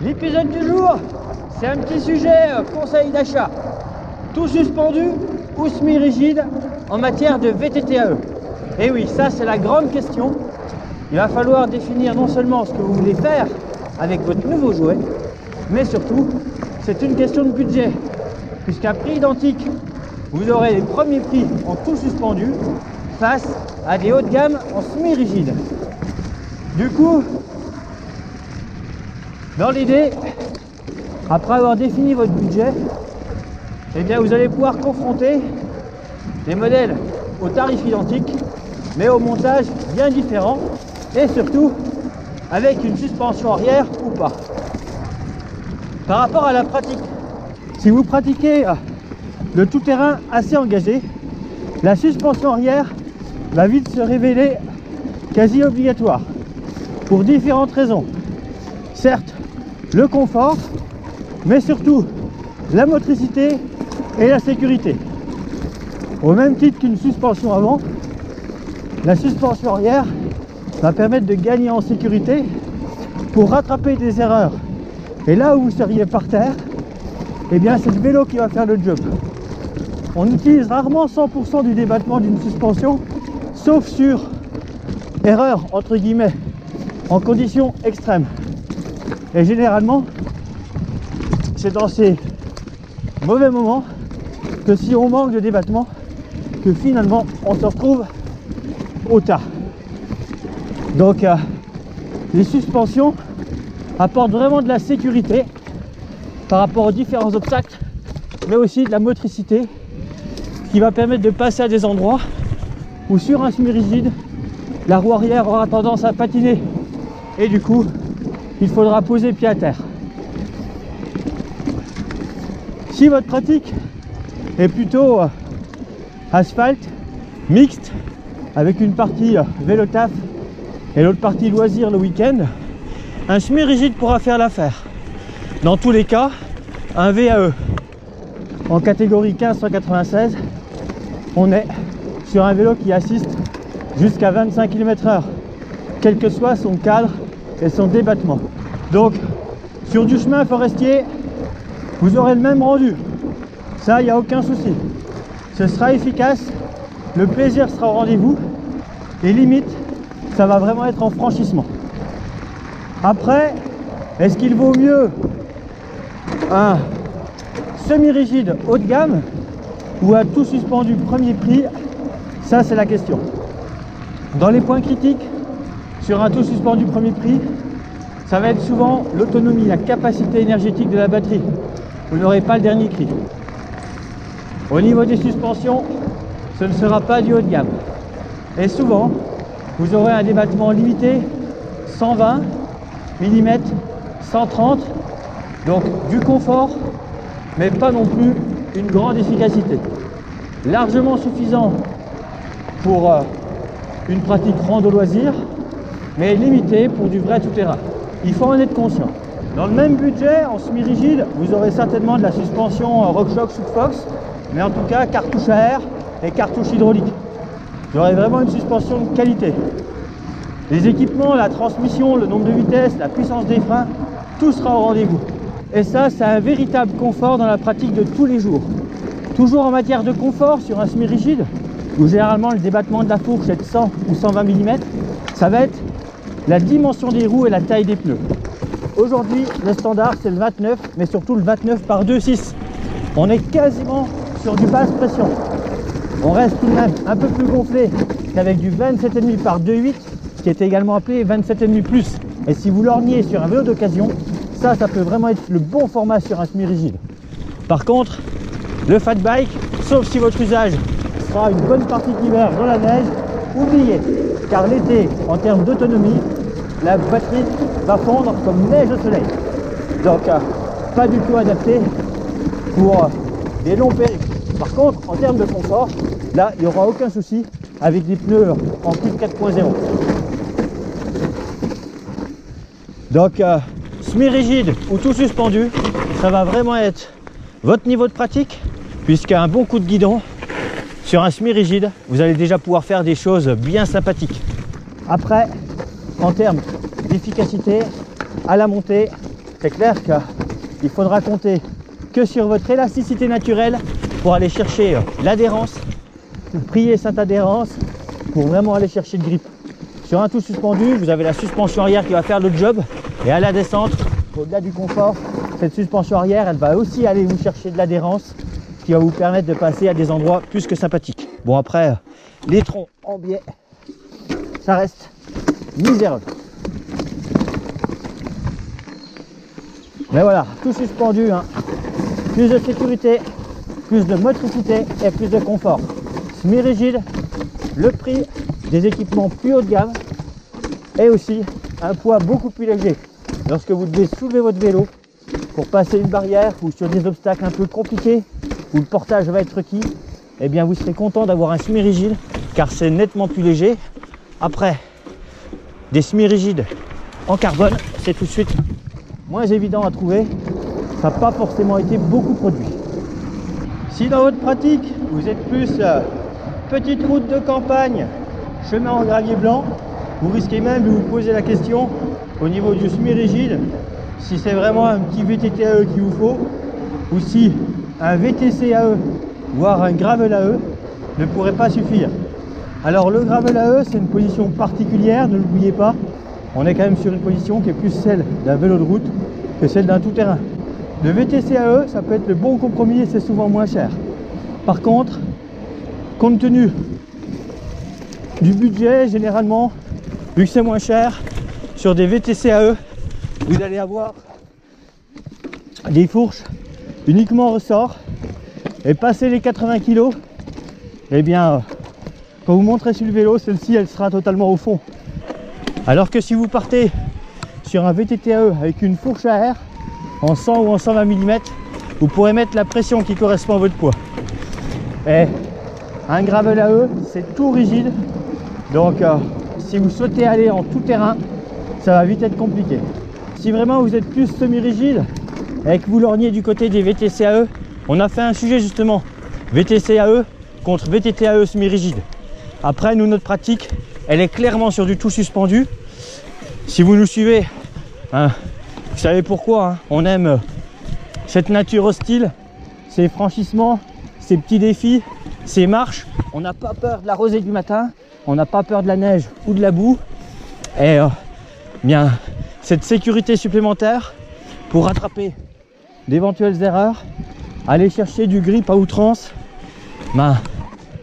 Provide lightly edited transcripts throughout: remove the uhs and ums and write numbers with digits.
L'épisode du jour, c'est un petit sujet conseil d'achat. Tout suspendu ou semi-rigide en matière de VTTAE. Et oui, ça c'est la grande question. Il va falloir définir non seulement ce que vous voulez faire avec votre nouveau jouet, mais surtout, c'est une question de budget. Puisqu'à prix identique, vous aurez les premiers prix en tout suspendu face à des hauts de gamme en semi-rigide. Du coup, dans l'idée, après avoir défini votre budget, eh bien vous allez pouvoir confronter des modèles au tarif identique, mais au montage bien différent et surtout avec une suspension arrière ou pas. Par rapport à la pratique, si vous pratiquez le tout-terrain assez engagé, la suspension arrière va vite se révéler quasi obligatoire pour différentes raisons. Certes, le confort, mais surtout la motricité et la sécurité. Au même titre qu'une suspension avant, la suspension arrière va permettre de gagner en sécurité pour rattraper des erreurs. Et là où vous seriez par terre, eh bien c'est le vélo qui va faire le job. On utilise rarement 100% du débattement d'une suspension, sauf sur erreur entre guillemets, en conditions extrêmes. Et généralement, c'est dans ces mauvais moments que si on manque de débattement, que finalement on se retrouve au tas. Donc les suspensions apportent vraiment de la sécurité par rapport aux différents obstacles, mais aussi de la motricité qui va permettre de passer à des endroits où sur un semi-rigide, la roue arrière aura tendance à patiner et du coup il faudra poser pied à terre. Si votre pratique est plutôt asphalte, mixte, avec une partie vélo taf et l'autre partie loisir le week-end, un semi-rigide pourra faire l'affaire. Dans tous les cas, un VAE en catégorie 15-196, on est sur un vélo qui assiste jusqu'à 25 km/h, quel que soit son cadre et son débattement. Donc sur du chemin forestier, vous aurez le même rendu, ça il n'y a aucun souci, ce sera efficace, le plaisir sera au rendez-vous et limite ça va vraiment être en franchissement. Après, est-ce qu'il vaut mieux un semi-rigide haut de gamme ou un tout suspendu premier prix? Ça c'est la question. Dans les points critiques sur un tout suspendu premier prix, ça va être souvent l'autonomie, la capacité énergétique de la batterie. Vous n'aurez pas le dernier cri. Au niveau des suspensions, ce ne sera pas du haut de gamme. Et souvent, vous aurez un débattement limité, 120 mm, 130, donc du confort, mais pas non plus une grande efficacité. Largement suffisant pour une pratique rando loisir, mais limité pour du vrai tout-terrain. Il faut en être conscient. Dans le même budget, en semi-rigide, vous aurez certainement de la suspension RockShox ou Fox, mais en tout cas cartouche à air et cartouche hydraulique. Vous aurez vraiment une suspension de qualité. Les équipements, la transmission, le nombre de vitesses, la puissance des freins, tout sera au rendez-vous. Et ça, c'est un véritable confort dans la pratique de tous les jours. Toujours en matière de confort sur un semi-rigide, où généralement le débattement de la fourche est de 100 ou 120 mm, ça va être la dimension des roues et la taille des pneus. Aujourd'hui, le standard c'est le 29, mais surtout le 29 par 2,6. On est quasiment sur du basse pression. On reste tout de même un peu plus gonflé qu'avec du 27,5 par 2,8, qui est également appelé 27,5 plus. Et si vous lorgnez sur un vélo d'occasion, ça peut vraiment être le bon format sur un semi-rigide. Par contre, le fat bike, sauf si votre usage sera une bonne partie de l'hiver dans la neige, oubliez, car l'été, en termes d'autonomie, la batterie va fondre comme neige au soleil. Donc, pas du tout adapté pour des longs périples. Par contre, en termes de confort, là, il n'y aura aucun souci avec des pneus en plus de 4.0. Donc, semi-rigide ou tout suspendu, ça va vraiment être votre niveau de pratique, puisqu'un bon coup de guidon sur un semi-rigide, vous allez déjà pouvoir faire des choses bien sympathiques. Après, en termes d'efficacité, à la montée, c'est clair qu'il faudra compter que sur votre élasticité naturelle pour aller chercher l'adhérence, prier cette adhérence pour vraiment aller chercher le grip. Sur un tout suspendu, vous avez la suspension arrière qui va faire le job, et à la descente, au-delà du confort, cette suspension arrière, elle va aussi aller vous chercher de l'adhérence qui va vous permettre de passer à des endroits plus que sympathiques. Bon, après, les troncs en biais, ça reste misérable. Mais voilà, tout suspendu, hein. Plus de sécurité, plus de motricité et plus de confort. Semi-rigide, le prix des équipements plus haut de gamme et aussi un poids beaucoup plus léger. Lorsque vous devez soulever votre vélo pour passer une barrière ou sur des obstacles un peu compliqués où le portage va être requis, eh bien vous serez content d'avoir un semi-rigide car c'est nettement plus léger. Après, des semi-rigides en carbone, c'est tout de suite moins évident à trouver. Ça n'a pas forcément été beaucoup produit. Si dans votre pratique, vous êtes plus petite route de campagne, chemin en gravier blanc, vous risquez même de vous poser la question au niveau du semi-rigide si c'est vraiment un petit VTT AE qu'il vous faut ou si un VTC AE voire un gravel AE ne pourrait pas suffire. Alors le gravel AE, c'est une position particulière, ne l'oubliez pas. On est quand même sur une position qui est plus celle d'un vélo de route que celle d'un tout-terrain. Le VTC AE, ça peut être le bon compromis et c'est souvent moins cher. Par contre, compte tenu du budget, généralement, vu que c'est moins cher, sur des VTC AE, vous allez avoir des fourches uniquement ressort et passer les 80 kg, eh bien, quand vous monterez sur le vélo, celle-ci, elle sera totalement au fond. Alors que si vous partez sur un VTT AE avec une fourche à air, en 100 ou en 120 mm, vous pourrez mettre la pression qui correspond à votre poids. Et un gravel AE, c'est tout rigide. Donc, si vous souhaitez aller en tout terrain, ça va vite être compliqué. Si vraiment vous êtes plus semi-rigide et que vous lorgnez du côté des VTC AE, on a fait un sujet justement VTC AE contre VTT AE semi-rigide. Après, nous, notre pratique, elle est clairement sur du tout suspendu. Si vous nous suivez, hein, vous savez pourquoi, hein, on aime cette nature hostile, ces franchissements, ces petits défis, ces marches. On n'a pas peur de la rosée du matin, on n'a pas peur de la neige ou de la boue. Et bien, cette sécurité supplémentaire pour rattraper d'éventuelles erreurs, aller chercher du grip à outrance, ben,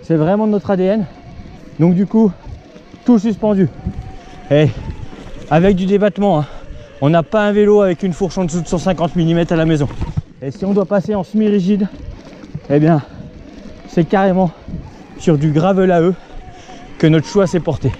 c'est vraiment notre ADN. Donc du coup, tout suspendu. Et avec du débattement, hein. On n'a pas un vélo avec une fourche en dessous de 150 mm à la maison. Et si on doit passer en semi-rigide, eh bien, c'est carrément sur du gravel AE que notre choix s'est porté.